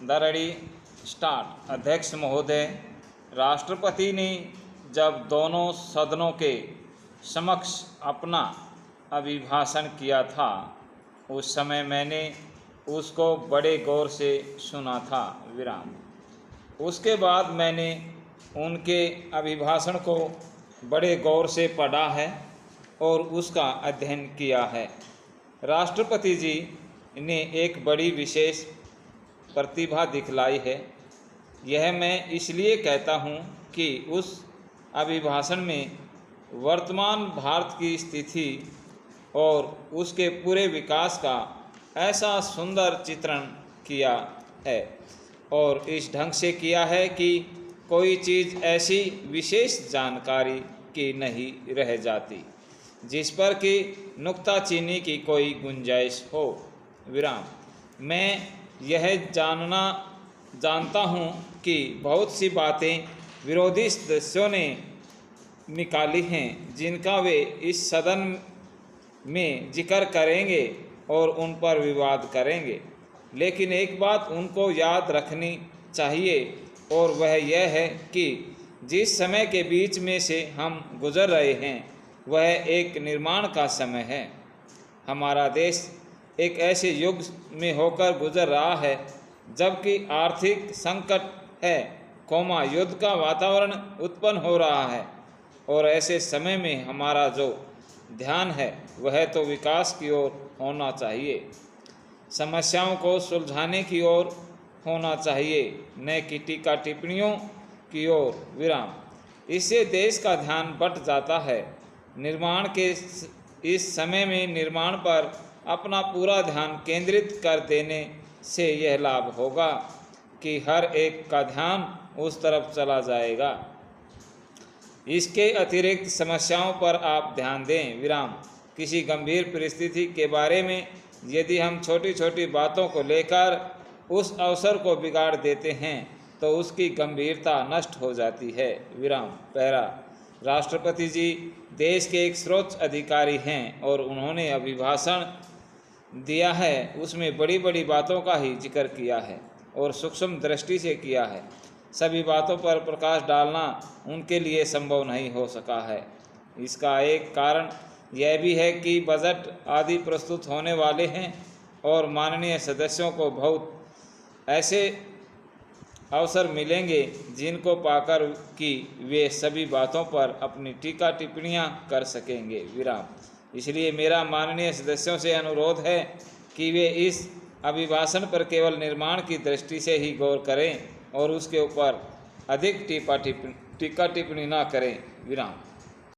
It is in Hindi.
The ready start. अध्यक्ष महोदय, राष्ट्रपति ने जब दोनों सदनों के समक्ष अपना अभिभाषण किया था, उस समय मैंने उसको बड़े गौर से सुना था। उसके बाद मैंने उनके अभिभाषण को बड़े गौर से पढ़ा है और उसका अध्ययन किया है। राष्ट्रपति जी ने एक बड़ी विशेष प्रतिभा दिखलाई है। यह मैं इसलिए कहता हूँ कि उस अभिभाषण में वर्तमान भारत की स्थिति और उसके पूरे विकास का ऐसा सुंदर चित्रण किया है और इस ढंग से किया है कि कोई चीज़ ऐसी विशेष जानकारी की नहीं रह जाती जिस पर कि नुक्ताचीनी की कोई गुंजाइश हो। मैं यह जानता हूँ कि बहुत सी बातें विरोधी सदस्यों ने निकाली हैं जिनका वे इस सदन में जिक्र करेंगे और उन पर विवाद करेंगे, लेकिन एक बात उनको याद रखनी चाहिए और वह यह है कि जिस समय के बीच में से हम गुजर रहे हैं वह एक निर्माण का समय है। हमारा देश एक ऐसे युग में होकर गुजर रहा है जबकि आर्थिक संकट है, युद्ध का वातावरण उत्पन्न हो रहा है और ऐसे समय में हमारा जो ध्यान है वह तो विकास की ओर होना चाहिए, समस्याओं को सुलझाने की ओर होना चाहिए, न कि टीका टिप्पणियों की ओर। इससे देश का ध्यान बट जाता है। निर्माण के इस समय में निर्माण पर अपना पूरा ध्यान केंद्रित कर देने से यह लाभ होगा कि हर एक का ध्यान उस तरफ चला जाएगा। इसके अतिरिक्त समस्याओं पर आप ध्यान दें। किसी गंभीर परिस्थिति के बारे में यदि हम छोटी छोटी बातों को लेकर उस अवसर को बिगाड़ देते हैं तो उसकी गंभीरता नष्ट हो जाती है। पैरा। राष्ट्रपति जी देश के एक सर्वोच्च अधिकारी हैं और उन्होंने अभिभाषण दिया है उसमें बड़ी बड़ी बातों का ही जिक्र किया है और सूक्ष्म दृष्टि से किया है। सभी बातों पर प्रकाश डालना उनके लिए संभव नहीं हो सका है। इसका एक कारण यह भी है कि बजट आदि प्रस्तुत होने वाले हैं और माननीय सदस्यों को बहुत ऐसे अवसर मिलेंगे जिनको पाकर कि वे सभी बातों पर अपनी टीका टिप्पणियां कर सकेंगे। इसलिए मेरा माननीय सदस्यों से अनुरोध है कि वे इस अभिभाषण पर केवल निर्माण की दृष्टि से ही गौर करें और उसके ऊपर अधिक टीका टिप्पणी न करें।